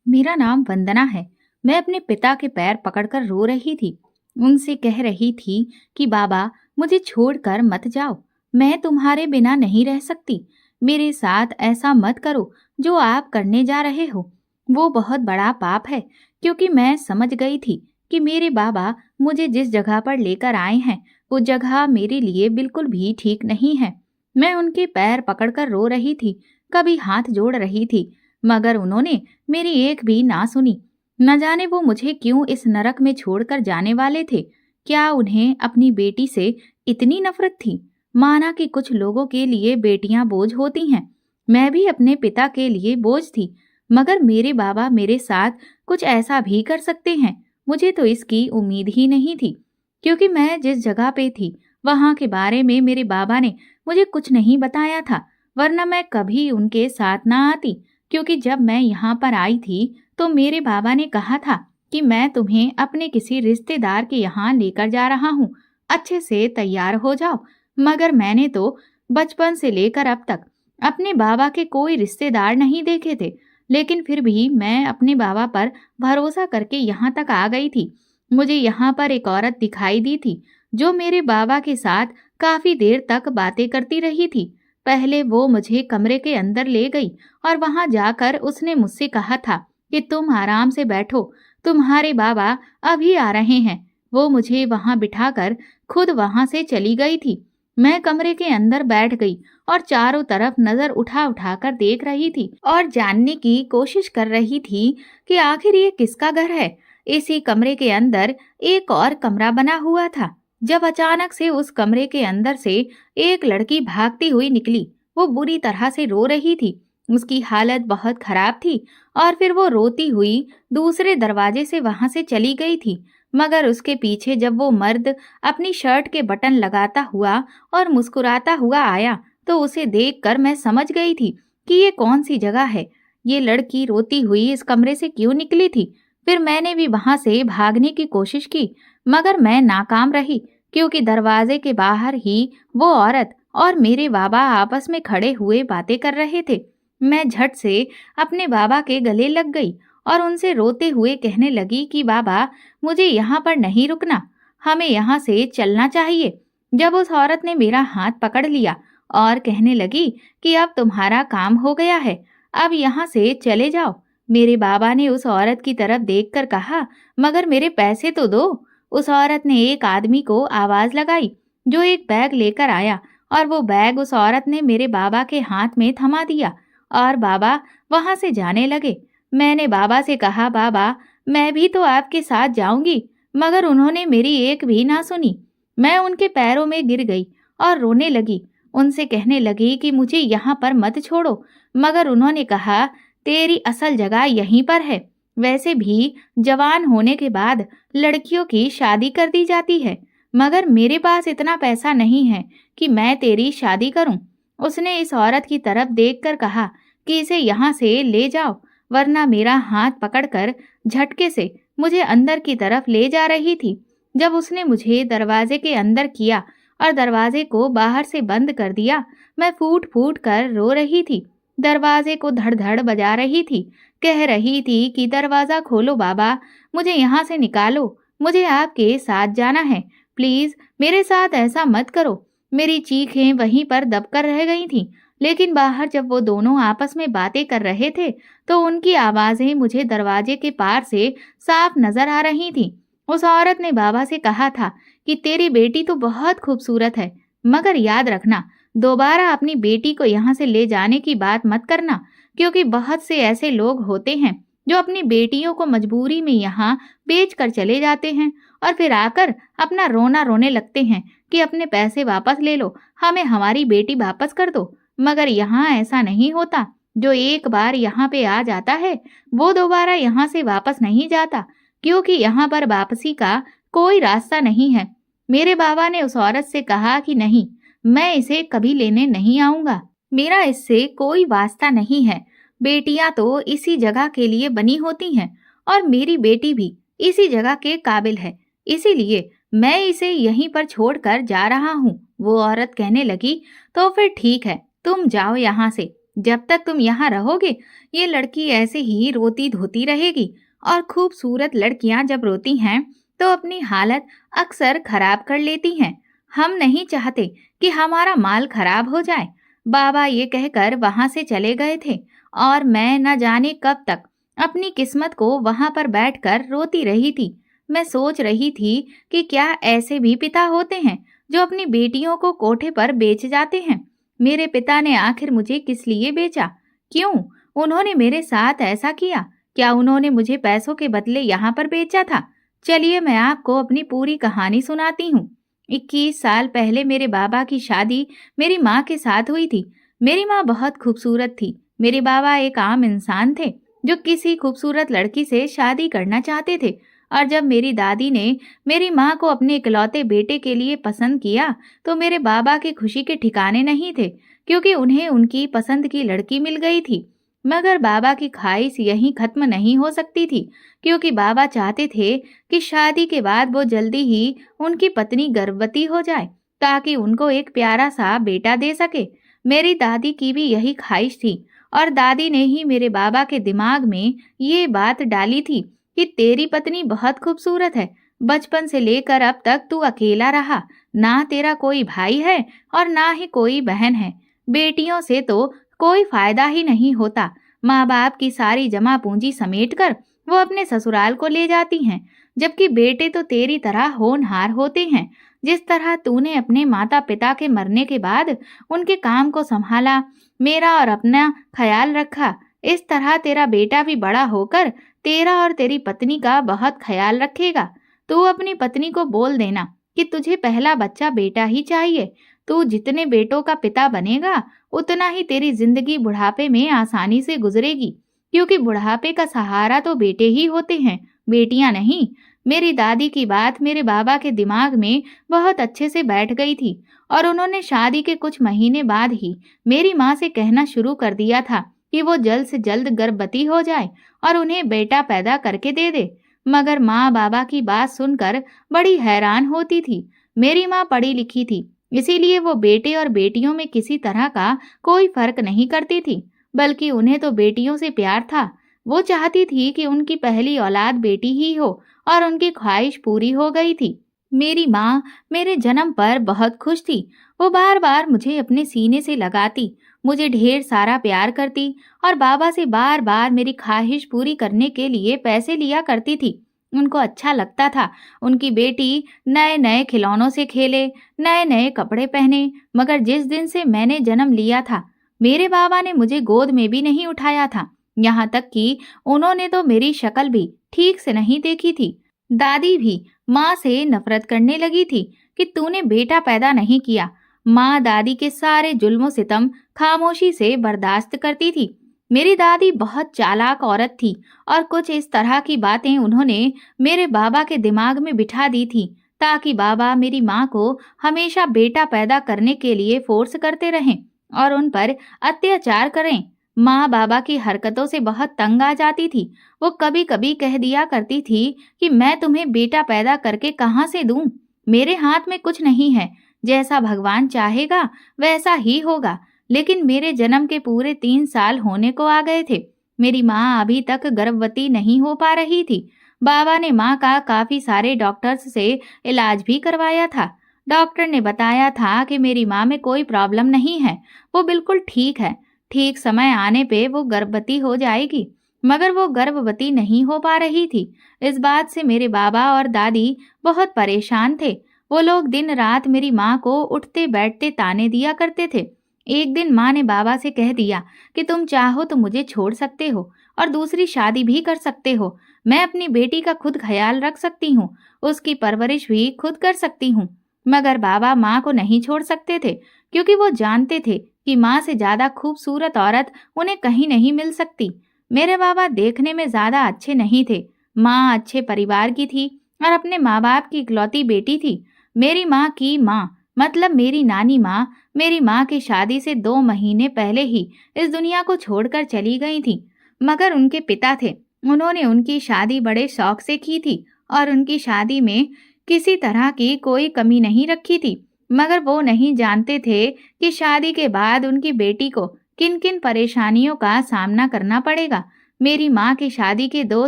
मेरा नाम वंदना है। मैं अपने पिता के पैर पकड़कर रो रही थी। उनसे कह रही थी कि बाबा, मुझे छोड़कर मत जाओ। मैं तुम्हारे बिना नहीं रह सकती। मेरे साथ ऐसा मत करो जो आप करने जा रहे हो। वो बहुत बड़ा पाप है, क्योंकि मैं समझ गई थी कि मेरे बाबा मुझे जिस जगह पर लेकर आए हैं, वो जगह मेरे लिए बिल्कुल भी ठीक नहीं है। मैं उनके पैर पकड़कर रो रही थी, कभी हाथ जोड़ रही थी, मगर उन्होंने मेरी एक भी ना सुनी। न जाने वो मुझे क्यों इस नरक में छोड़कर जाने वाले थे। क्या उन्हें अपनी बेटी से इतनी नफरत थी? माना कि कुछ लोगों के लिए बेटियां बोझ होती हैं, मैं भी अपने पिता के लिए बोझ थी। मगर मेरे बाबा मेरे साथ कुछ ऐसा भी कर सकते हैं, मुझे तो इसकी उम्मीद ही नहीं थी। क्योंकि मैं जिस जगह पे थी, वहां के बारे में मेरे बाबा ने मुझे कुछ नहीं बताया था, वरना मैं कभी उनके साथ ना आती। क्योंकि जब मैं यहाँ पर आई थी तो मेरे बाबा ने कहा था कि मैं तुम्हें अपने किसी रिश्तेदार के यहाँ लेकर जा रहा हूँ, अच्छे से तैयार हो जाओ। मगर मैंने तो बचपन से लेकर अब तक अपने बाबा के कोई रिश्तेदार नहीं देखे थे, लेकिन फिर भी मैं अपने बाबा पर भरोसा करके यहाँ तक आ गई थी। मुझे यहाँ पर एक औरत दिखाई दी थी, जो मेरे बाबा के साथ काफी देर तक बातें करती रही थी। पहले वो मुझे कमरे के अंदर ले गई और वहां जाकर उसने मुझसे कहा था कि तुम आराम से बैठो, तुम्हारे बाबा अभी आ रहे हैं। वो मुझे वहां बिठाकर खुद वहां से चली गई थी। मैं कमरे के अंदर बैठ गई और चारों तरफ नजर उठा उठा कर देख रही थी और जानने की कोशिश कर रही थी कि आखिर ये किसका घर है। इसी कमरे के अंदर एक और कमरा बना हुआ था। जब अचानक से उस कमरे के अंदर से एक लड़की भागती हुई निकली। वो बुरी तरह से रो रही थी, उसकी हालत बहुत खराब थी। और फिर वो रोती हुई दूसरे दरवाजे से वहां से चली गई थी। मगर उसके पीछे जब वो मर्द अपनी शर्ट के बटन लगाता हुआ और मुस्कुराता हुआ आया, तो उसे देखकर मैं समझ गई थी कि ये कौन सी जगह है। ये लड़की रोती हुई इस कमरे से क्यों निकली थी? फिर मैंने भी वहां से भागने की कोशिश की, मगर मैं नाकाम रही, क्योंकि दरवाजे के बाहर ही वो औरत और मेरे बाबा आपस में खड़े हुए बातें कर रहे थे। मैं झट से अपने बाबा के गले लग गई और उनसे रोते हुए कहने लगी कि बाबा, मुझे यहाँ पर नहीं रुकना, हमें यहाँ से चलना चाहिए। जब उस औरत ने मेरा हाथ पकड़ लिया और कहने लगी कि अब तुम्हारा काम हो गया है, अब यहाँ से चले जाओ। मेरे बाबा ने उस औरत की तरफ देखकर कहा, मगर मेरे पैसे तो दो। उस औरत ने एक आदमी को आवाज लगाई, जो एक बैग लेकर आया, और वो बैग उस औरत ने मेरे बाबा के हाथ में थमा दिया और बाबा वहां से जाने लगे। मैंने बाबा से कहा, बाबा, मैं भी तो आपके साथ जाऊंगी, मगर उन्होंने मेरी एक भी ना सुनी। मैं उनके पैरों में गिर गई और रोने लगी। उनसे कहने लगी कि मुझे यहाँ पर मत छोड़ो, मगर उन्होंने कहा, तेरी असल जगह यहीं पर है। वैसे भी जवान होने के बाद लड़कियों की शादी कर दी जाती है, मगर मेरे पास इतना पैसा नहीं है कि मैं तेरी शादी करूं। उसने इस औरत की तरफ देखकर कहा कि इसे यहाँ से ले जाओ, वरना मेरा हाथ पकड़कर झटके से मुझे अंदर की तरफ ले जा रही थी। जब उसने मुझे दरवाजे के अंदर किया और दरवाजे को बाहर से बंद कर दिया, मैं फूट फूट कर रो रही थी। दरवाजे को धड़ धड़ बजा रही थी, कह रही थी कि दरवाजा खोलो बाबा, मुझे यहाँ से निकालो, मुझे आपके साथ जाना है, प्लीज मेरे साथ ऐसा मत करो। मेरी चीखें वहीं पर दबकर रह गई थीं, लेकिन बाहर जब वो दोनों आपस में बातें कर रहे थे, तो उनकी आवाजें मुझे दरवाजे के पार से साफ नजर आ रही थीं। उस औरत ने बाबा से कहा था कि तेरी बेटी तो बहुत खूबसूरत है, मगर याद रखना, दोबारा अपनी बेटी को यहाँ से ले जाने की बात मत करना, क्योंकि बहुत से ऐसे लोग होते हैं जो अपनी बेटियों को मजबूरी में यहाँ बेच कर चले जाते हैं और फिर आकर अपना रोना रोने लगते हैं कि अपने पैसे वापस ले लो, हमें हमारी बेटी वापस कर दो। मगर यहाँ ऐसा नहीं होता। जो एक बार यहाँ पे आ जाता है, वो दोबारा यहाँ से वापस नहीं जाता, क्योंकि यहाँ पर वापसी का कोई रास्ता नहीं है। मेरे बाबा ने उस औरत से कहा कि नहीं, मैं इसे कभी लेने नहीं आऊंगा, मेरा इससे कोई वास्ता नहीं है। बेटियां तो इसी जगह के लिए बनी होती हैं और मेरी बेटी भी इसी जगह के काबिल है, इसीलिए मैं इसे यहीं पर छोड़कर जा रहा हूँ। वो औरत कहने लगी, तो फिर ठीक है, तुम जाओ यहाँ से, जब तक तुम यहाँ रहोगे ये लड़की ऐसे ही रोती धोती रहेगी। और खूबसूरत लड़कियां जब रोती हैं तो अपनी हालत अक्सर खराब कर लेती हैं। हम नहीं चाहते कि हमारा माल खराब हो जाए। बाबा ये कहकर वहां से चले गए थे और मैं न जाने कब तक अपनी किस्मत को वहां पर बैठकर रोती रही थी। मैं सोच रही थी कि क्या ऐसे भी पिता होते हैं जो अपनी बेटियों को कोठे पर बेच जाते हैं। मेरे पिता ने आखिर मुझे किस लिए बेचा? क्यों उन्होंने मेरे साथ ऐसा किया? क्या उन्होंने मुझे पैसों के बदले यहाँ पर बेचा था? चलिए मैं आपको अपनी पूरी कहानी सुनाती हूँ। 21 साल पहले मेरे बाबा की शादी मेरी माँ के साथ हुई थी। मेरी माँ बहुत खूबसूरत थी। मेरे बाबा एक आम इंसान थे जो किसी खूबसूरत लड़की से शादी करना चाहते थे। और जब मेरी दादी ने मेरी माँ को अपने इकलौते बेटे के लिए पसंद किया तो मेरे बाबा की खुशी के ठिकाने नहीं थे, क्योंकि उन्हें उनकी पसंद की लड़की मिल गई थी। मगर बाबा की ख्वाहिश यहीं खत्म नहीं हो सकती थी, क्योंकि बाबा चाहते थे कि शादी के बाद वो जल्दी ही उनकी पत्नी गर्भवती हो जाए ताकि उनको एक प्यारा सा बेटा दे सके। मेरी दादी की भी यही ख्वाहिश थी और दादी ने ही मेरे बाबा के दिमाग में ये बात डाली थी कि तेरी पत्नी बहुत खूबसूरत है। बचपन से लेकर अब तक तू अकेला रहा, ना तेरा कोई भाई है और ना ही कोई बहन है। बेटियों से तो कोई फायदा ही नहीं होता। माँ बाप की सारी जमा पूंजी समेटकर वो अपने ससुराल को ले जाती हैं, जबकि बेटे तो तेरी तरह होनहार होते हैं। जिस तरह तूने अपने माता पिता के मरने के बाद उनके काम को संभाला, मेरा और अपना ख्याल रखा, इस तरह तेरा बेटा भी बड़ा होकर तेरा और तेरी पत्नी का बहुत ख्याल रखेगा। तू अपनी पत्नी को बोल देना कि तुझे पहला बच्चा बेटा ही चाहिए। तू जितने बेटों का पिता बनेगा उतना ही तेरी जिंदगी बुढ़ापे में आसानी से गुजरेगी, क्योंकि बुढ़ापे का सहारा तो बेटे ही होते हैं, बेटियां नहीं। मेरी दादी की बात मेरे बाबा के दिमाग में बहुत अच्छे से बैठ गई थी और उन्होंने शादी के कुछ महीने बाद ही मेरी माँ से कहना शुरू कर दिया था कि वो जल्द से जल्द गर्भवती हो जाए और उन्हें बेटा पैदा करके दे दे। मगर माँ बाबा की बात सुनकर बड़ी हैरान होती थी। मेरी माँ पढ़ी लिखी थी, इसीलिए वो बेटे और बेटियों में किसी तरह का कोई फर्क नहीं करती थी, बल्कि उन्हें तो बेटियों से प्यार था। वो चाहती थी कि उनकी पहली औलाद बेटी ही हो और उनकी ख्वाहिश पूरी हो गई थी। मेरी माँ मेरे जन्म पर बहुत खुश थी। वो बार बार मुझे अपने सीने से लगाती, मुझे ढेर सारा प्यार करती और बाबा से बार बार मेरी ख्वाहिश पूरी करने के लिए पैसे लिया करती थी। उनको अच्छा लगता था उनकी बेटी नए नए खिलौनों से खेले, नए नए कपड़े पहने। मगर जिस दिन से मैंने जन्म लिया था मेरे बाबा ने मुझे गोद में भी नहीं उठाया था। यहाँ तक कि उन्होंने तो मेरी शक्ल भी ठीक से नहीं देखी थी। दादी भी माँ से नफरत करने लगी थी कि तूने बेटा पैदा नहीं किया। माँ दादी के सारे जुल्मों सितम खामोशी से बर्दाश्त करती थी। मेरी दादी बहुत चालाक औरत थी और कुछ इस तरह की बातें उन्होंने मेरे बाबा के दिमाग में बिठा दी थी ताकि बाबा मेरी माँ को हमेशा बेटा पैदा करने के लिए फोर्स करते रहें और उन पर अत्याचार करें। माँ बाबा की हरकतों से बहुत तंग आ जाती थी। वो कभी कभी कह दिया करती थी कि मैं तुम्हें बेटा पैदा करके कहाँ से दूं? मेरे हाथ में कुछ नहीं है, जैसा भगवान चाहेगा वैसा ही होगा। लेकिन मेरे जन्म के पूरे 3 साल होने को आ गए थे। मेरी माँ अभी तक गर्भवती नहीं हो पा रही थी। बाबा ने माँ का काफी सारे डॉक्टर्स से इलाज भी करवाया था। डॉक्टर ने बताया था कि मेरी माँ में कोई प्रॉब्लम नहीं है, वो बिल्कुल ठीक है। ठीक समय आने पे वो गर्भवती हो जाएगी। मगर वो गर्भवती नहीं हो पा रही थी। इस बात से मेरे बाबा और दादी बहुत परेशान थे। वो लोग दिन रात मेरी माँ को उठते बैठते ताने दिया करते थे। एक दिन माँ ने बाबा से कह दिया कि तुम चाहो तो मुझे छोड़ सकते हो और दूसरी शादी भी कर सकते हो। मैं अपनी बेटी का खुद ख्याल रख सकती हूँ, उसकी परवरिश भी खुद कर सकती हूँ। मगर बाबा माँ को नहीं छोड़ सकते थे, क्योंकि वो जानते थे कि माँ से ज्यादा खूबसूरत औरत उन्हें कहीं नहीं मिल सकती। मेरे बाबा देखने में ज्यादा अच्छे नहीं थे। माँ अच्छे परिवार की थी और अपने माँ बाप की इकलौती बेटी थी। मेरी माँ की माँ मतलब मेरी नानी माँ मेरी माँ की शादी से 2 महीने पहले ही इस दुनिया को छोड़कर चली गई थी। मगर उनके पिता थे, उन्होंने उनकी शादी बड़े शौक से की थी और उनकी शादी में किसी तरह की कोई कमी नहीं रखी थी। मगर वो नहीं जानते थे कि शादी के बाद उनकी बेटी को किन किन परेशानियों का सामना करना पड़ेगा। मेरी माँ की शादी के 2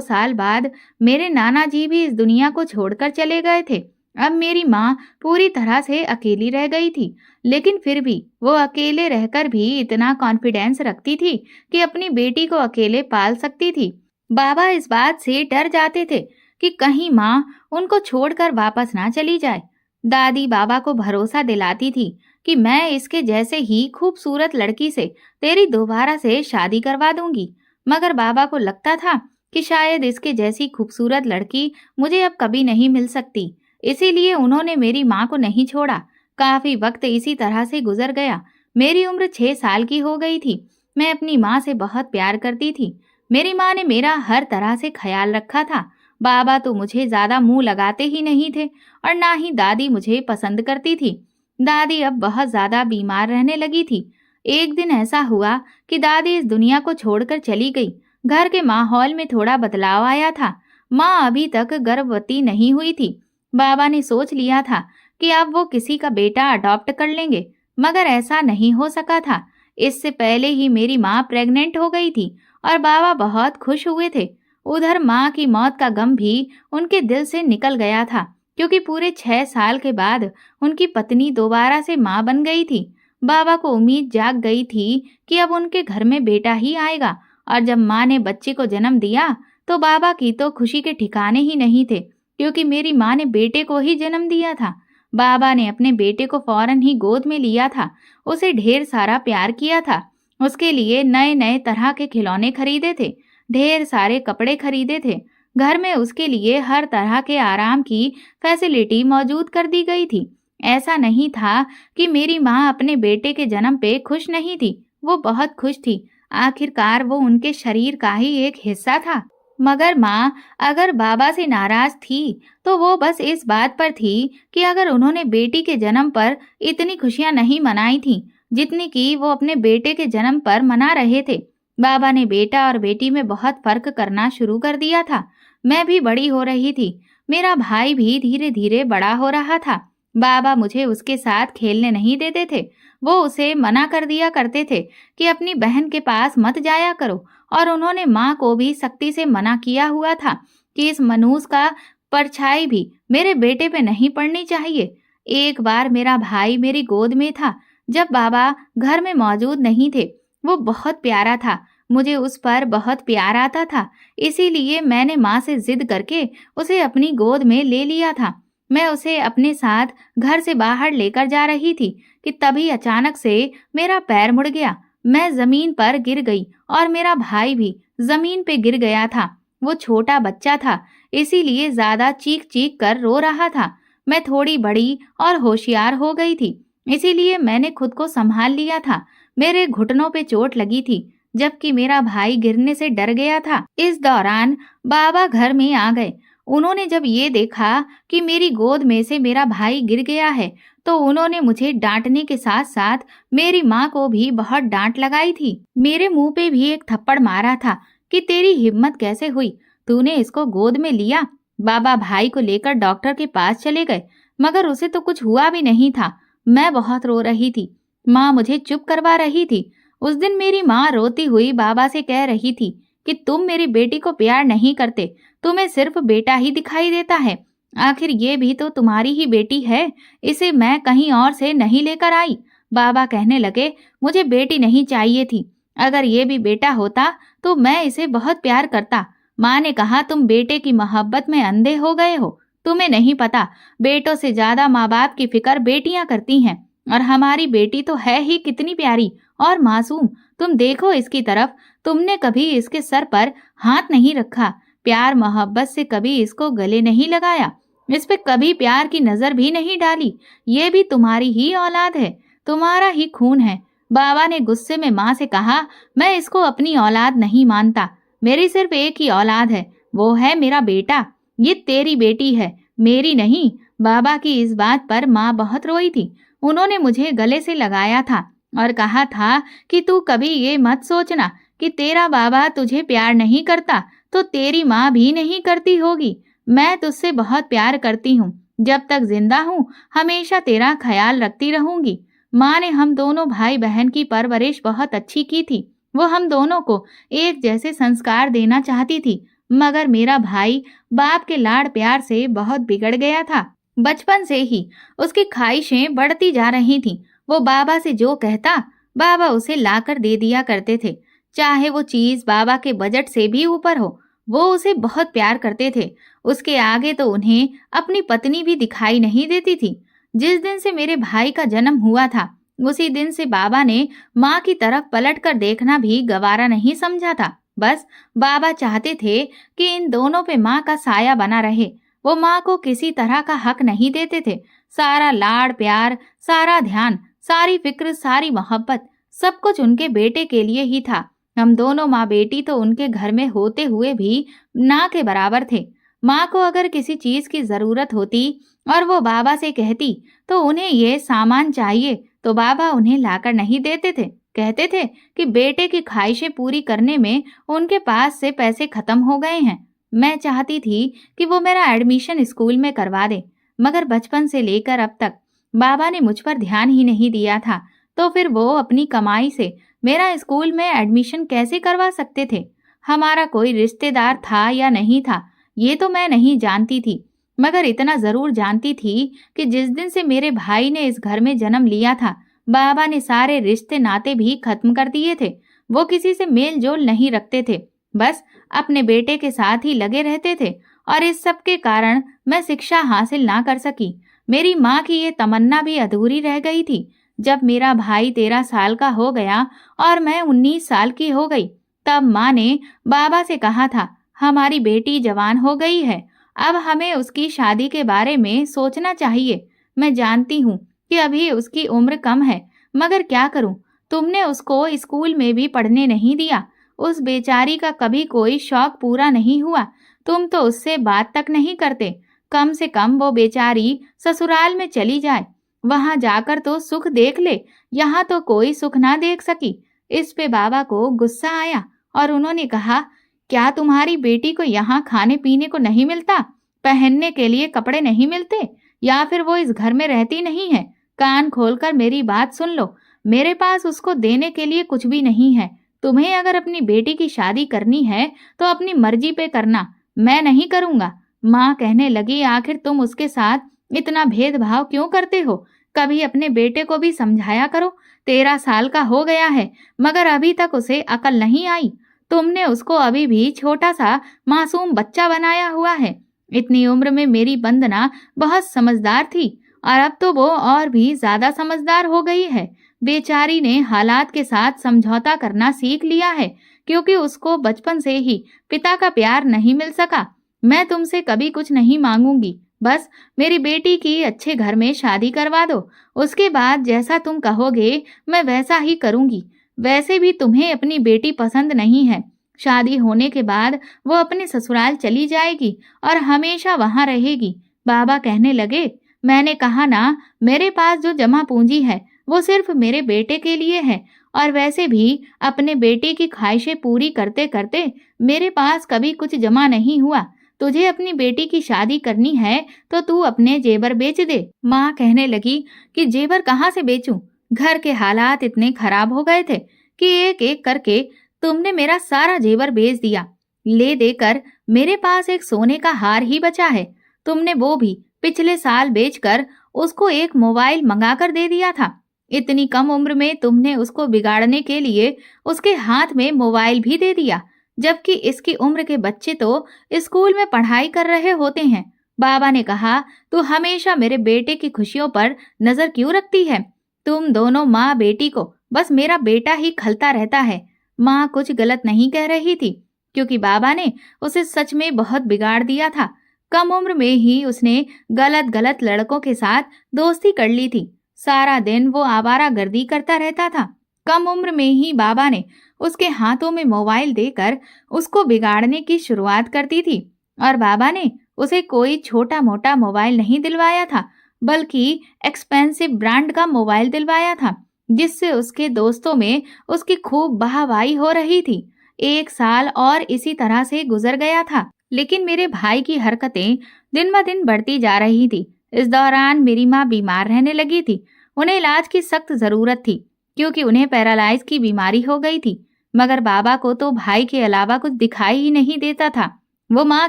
साल बाद मेरे नाना जी भी इस दुनिया को छोड़कर चले गए थे। अब मेरी माँ पूरी तरह से अकेली रह गई थी, लेकिन फिर भी वो अकेले रहकर भी इतना कॉन्फिडेंस रखती थी कि अपनी बेटी को अकेले पाल सकती थी। बाबा इस बात से डर जाते थे कि कहीं माँ उनको छोड़कर वापस ना चली जाए। दादी बाबा को भरोसा दिलाती थी कि मैं इसके जैसे ही खूबसूरत लड़की से तेरी दोबारा से शादी करवा दूंगी। मगर बाबा को लगता था कि शायद इसके जैसी खूबसूरत लड़की मुझे अब कभी नहीं मिल सकती। इसीलिए उन्होंने मेरी माँ को नहीं छोड़ा। काफी वक्त इसी तरह से गुजर गया। मेरी उम्र 6 साल की हो गई थी। मैं अपनी माँ से बहुत प्यार करती थी। मेरी माँ ने मेरा हर तरह से ख्याल रखा था। बाबा तो मुझे ज्यादा मुंह लगाते ही नहीं थे और ना ही दादी मुझे पसंद करती थी। दादी अब बहुत ज्यादा बीमार रहने लगी थी। एक दिन ऐसा हुआ कि दादी इस दुनिया को छोड़कर चली गई। घर के माहौल में थोड़ा बदलाव आया था। माँ अभी तक गर्भवती नहीं हुई थी। बाबा ने सोच लिया था कि अब वो किसी का बेटा अडॉप्ट कर लेंगे, मगर ऐसा नहीं हो सका था। इससे पहले ही मेरी माँ प्रेग्नेंट हो गई थी और बाबा बहुत खुश हुए थे। उधर माँ की मौत का गम भी उनके दिल से निकल गया था, क्योंकि पूरे 6 साल के बाद उनकी पत्नी दोबारा से माँ बन गई थी। बाबा को उम्मीद जाग गई थी कि अब उनके घर में बेटा ही आएगा। और जब माँ ने बच्चे को जन्म दिया तो बाबा की तो खुशी के ठिकाने ही नहीं थे, क्योंकि मेरी माँ ने बेटे को ही जन्म दिया था। बाबा ने अपने बेटे को फौरन ही गोद में लिया था। उसे ढेर सारा प्यार किया था। उसके लिए नए नए तरह के खिलौने खरीदे थे, ढेर सारे कपड़े खरीदे थे। घर में उसके लिए हर तरह के आराम की फैसिलिटी मौजूद कर दी गई थी। ऐसा नहीं था कि मेरी माँ अपने बेटे के जन्म पे खुश नहीं थी। वो बहुत खुश थी। आखिरकार वो उनके शरीर का ही एक हिस्सा था। मगर माँ अगर बाबा से नाराज थी तो वो बस इस बात पर थी कि अगर उन्होंने बेटी के जन्म पर इतनी खुशियां नहीं मनाई थी जितनी कि वो अपने बेटे के जन्म पर मना रहे थे। बाबा ने बेटा और बेटी में बहुत फर्क करना शुरू कर दिया था। मैं भी बड़ी हो रही थी। मेरा भाई भी धीरे धीरे बड़ा हो रहा था। बाबा मुझे उसके साथ खेलने नहीं देते थे। वो उसे मना कर दिया करते थे कि अपनी बहन के पास मत जाया करो। और उन्होंने माँ को भी सख्ती से मना किया हुआ था कि इस मनूस का परछाई भी मेरे बेटे पे नहीं पड़नी चाहिए। एक बार मेरा भाई मेरी गोद में था जब बाबा घर में मौजूद नहीं थे। वो बहुत प्यारा था। मुझे उस पर बहुत प्यार आता था। इसीलिए मैंने माँ से जिद करके उसे अपनी गोद में ले लिया था। मैं उसे अपने साथ घर से बाहर लेकर जा रही थी कि तभी अचानक से मेरा पैर मुड़ गया। मैं जमीन पर गिर गई और मेरा भाई भी जमीन पे गिर गया था। वो छोटा बच्चा था, इसीलिए ज्यादा चीख चीख कर रो रहा था। मैं थोड़ी बड़ी और होशियार हो गई थी, इसीलिए मैंने खुद को संभाल लिया था। मेरे घुटनों पे चोट लगी थी, जबकि मेरा भाई गिरने से डर गया था। इस दौरान बाबा घर में आ गए। उन्होंने जब ये देखा कि मेरी गोद में से मेरा भाई गिर गया है, तो उन्होंने मुझे डांटने के साथ साथ मेरी माँ को भी बहुत डांट लगाई थी। मेरे मुंह पे भी एक थप्पड़ मारा था कि तेरी हिम्मत कैसे हुई, तूने इसको गोद में लिया। बाबा भाई को लेकर डॉक्टर के पास चले गए, मगर उसे तो कुछ हुआ भी नहीं था। मैं बहुत रो रही थी। माँ मुझे चुप करवा रही थी। उस दिन मेरी माँ रोती हुई बाबा से कह रही थी कि तुम मेरी बेटी को प्यार नहीं करते, तुम्हें सिर्फ बेटा ही दिखाई देता है। आखिर ये भी तो तुम्हारी ही बेटी है, इसे मैं कहीं और से नहीं लेकर आई। बाबा कहने लगे, मुझे बेटी नहीं चाहिए थी। अगर ये भी बेटा होता तो मैं इसे बहुत प्यार करता। माँ ने कहा, तुम बेटे की मोहब्बत में अंधे हो गए हो। तुम्हें नहीं पता, बेटों से ज्यादा माँ बाप की फिक्र बेटियां करती हैं। और हमारी बेटी तो है ही कितनी प्यारी और मासूम। तुम देखो इसकी तरफ, तुमने कभी इसके सर पर हाथ नहीं रखा, प्यार मोहब्बत से कभी इसको गले नहीं लगाया, इस पे कभी प्यार की नजर भी नहीं डाली। ये भी तुम्हारी ही औलाद है, तुम्हारा ही खून है। बाबा ने गुस्से में माँ से कहा, मैं इसको अपनी औलाद नहीं मानता। मेरी सिर्फ एक ही औलाद है, वो है मेरा बेटा। ये तेरी बेटी है, मेरी नहीं। बाबा की इस बात पर माँ बहुत रोई थी। उन्होंने मुझे गले से लगाया था और कहा था कि तू कभी ये मत सोचना कि तेरा बाबा तुझे प्यार नहीं करता तो तेरी माँ भी नहीं करती होगी। मैं तुझसे बहुत प्यार करती हूँ। जब तक जिंदा हूँ हमेशा तेरा ख्याल रखती रहूंगी। माँ ने हम दोनों भाई बहन की परवरिश बहुत अच्छी की थी। वो हम दोनों को एक जैसे संस्कार देना चाहती थी, मगर मेरा भाई बाप के लाड़ प्यार से बहुत बिगड़ गया था। बचपन से ही उसकी ख्वाहिशें बढ़ती जा रही थीं। वो बाबा से जो कहता, बाबा उसे लाकर दे दिया करते थे, चाहे वो चीज बाबा के बजट से भी ऊपर हो। वो उसे बहुत प्यार करते थे। उसके आगे तो उन्हें अपनी पत्नी भी दिखाई नहीं देती थी। जिस दिन से मेरे भाई का जन्म हुआ था, उसी दिन से बाबा ने माँ की तरफ पलट कर देखना भी गवारा नहीं समझा था। बस बाबा चाहते थे कि इन दोनों पे माँ का साया बना रहे। वो माँ को किसी तरह का हक नहीं देते थे। सारा लाड़ प्यार, सारा ध्यान, सारी फिक्र, सारी मोहब्बत, सब कुछ उनके बेटे के लिए ही था। हम दोनों माँ बेटी तो उनके घर में होते हुए भी ना के बराबर थे। माँ को अगर किसी चीज की जरूरत होती और वो बाबा से कहती तो उन्हें ये सामान चाहिए, तो बाबा उन्हें लाकर नहीं देते थे। कहते थे कि बेटे की ख्वाहिशें पूरी करने में उनके पास से पैसे खत्म हो गए हैं। मैं चाहती थी कि वो मेरा एडमिशन स्कूल में करवा दे, मगर बचपन से लेकर अब तक बाबा ने मुझ पर ध्यान ही नहीं दिया था। तो फिर वो अपनी कमाई से मेरा स्कूल में एडमिशन कैसे करवा सकते थे? हमारा कोई रिश्तेदार था या नहीं था, ये तो मैं नहीं जानती थी, मगर इतना जरूर जानती थी कि जिस दिन से मेरे भाई ने इस घर में जन्म लिया था, बाबा ने सारे रिश्ते नाते भी खत्म कर दिए थे। वो किसी से मेल जोल नहीं रखते थे, बस अपने बेटे के साथ ही लगे रहते थे। और इस सब के कारण मैं शिक्षा हासिल ना कर सकी। मेरी माँ की ये तमन्ना भी अधूरी रह गई थी। जब मेरा भाई 13 साल का हो गया और मैं 19 साल की हो गई, तब माँ ने बाबा से कहा था, हमारी बेटी जवान हो गई है, अब हमें उसकी शादी के बारे में सोचना चाहिए। मैं जानती हूँ कि अभी उसकी उम्र कम है, मगर क्या करूँ? तुमने उसको स्कूल में भी पढ़ने नहीं दिया। उस बेचारी का कभी कोई शौक पूरा नहीं हुआ। तुम तो उससे बात तक नहीं करते। कम से कम वो बेचारी ससुराल में चली जाए, वहां जाकर तो सुख देख ले। यहाँ तो कोई सुख ना देख सकी। इस पे बाबा को गुस्सा आया और उन्होंने कहा, क्या तुम्हारी बेटी को यहाँ खाने पीने को नहीं मिलता, पहनने के लिए कपड़े नहीं मिलते, या फिर वो इस घर में रहती नहीं है? कान खोलकर मेरी बात सुन लो। मेरे पास उसको देने के लिए कुछ भी नहीं है। तुम्हें अगर अपनी बेटी की शादी करनी है तो अपनी मर्जी पे करना, मैं नहीं करूंगा। माँ कहने लगी, आखिर तुम उसके साथ इतना भेदभाव क्यों करते हो? कभी अपने बेटे को भी समझाया करो। 13 साल का हो गया है, मगर अभी तक उसे अकल नहीं आई। तुमने उसको अभी भी छोटा सा मासूम बच्चा बनाया हुआ है। इतनी उम्र में मेरी वंदना बहुत समझदार थी, और अब तो वो और भी ज्यादा समझदार हो गई है। बेचारी ने हालात के साथ समझौता करना सीख लिया है, क्योंकि उसको बचपन से ही पिता का प्यार नहीं मिल सका। मैं तुमसे कभी कुछ नहीं मांगूंगी, बस मेरी बेटी की अच्छे घर में शादी करवा दो। उसके बाद जैसा तुम कहोगे मैं वैसा ही करूंगी। वैसे भी तुम्हें अपनी बेटी पसंद नहीं है। शादी होने के बाद वो अपने ससुराल चली जाएगी और हमेशा वहां रहेगी। बाबा कहने लगे, मैंने कहा ना, मेरे पास जो जमा पूंजी है वो सिर्फ मेरे बेटे के लिए है, और वैसे भी अपने बेटे की ख्वाहिशें पूरी करते करते मेरे पास कभी कुछ जमा नहीं हुआ। तुझे अपनी बेटी की शादी करनी है तो तू अपने जेवर बेच दे। माँ कहने लगी कि जेवर कहाँ से बेचूं? घर के हालात इतने खराब हो गए थे कि एक एक करके तुमने मेरा सारा जेवर बेच दिया। ले देकर मेरे पास एक सोने का हार ही बचा है। तुमने वो भी पिछले साल बेचकर उसको एक मोबाइल मंगाकर दे दिया था। इतनी कम उम्र में तुमने उसको बिगाड़ने के लिए उसके हाथ में मोबाइल भी दे दिया, जबकि इसकी उम्र के बच्चे तो स्कूल में पढ़ाई कर रहे होते हैं। बाबा ने कहा, तू हमेशा मेरे बेटे की खुशियों पर नजर क्यों रखती है? तुम दोनों माँ बेटी को बस मेरा बेटा ही खलता रहता है। माँ कुछ गलत नहीं कह रही थी, क्योंकि बाबा ने उसे सच में बहुत बिगाड़ दिया था। कम उम्र में ही उसने गलत गलत लड़कों के साथ दोस्ती कर ली थी। सारा दिन वो आवारागर्दी करता रहता था। कम उम्र में ही बाबा ने उसके हाथों में मोबाइल देकर उसको बिगाड़ने की शुरुआत कर दी थी। और बाबा ने उसे कोई छोटा मोटा मोबाइल नहीं दिलवाया था, बल्कि एक्सपेंसिव ब्रांड का मोबाइल दिलवाया था, जिससे उसके दोस्तों में उसकी खूब वाहवाही हो रही थी। 1 साल और इसी तरह से गुजर गया था, लेकिन मेरे भाई की हरकतें दिन ब दिन बढ़ती जा रही थी। इस दौरान मेरी माँ बीमार रहने लगी थी। उन्हें इलाज की सख्त जरूरत थी क्योंकि उन्हें पैरालाइज की बीमारी हो गई थी। मगर बाबा को तो भाई के अलावा कुछ दिखाई ही नहीं देता था। वो माँ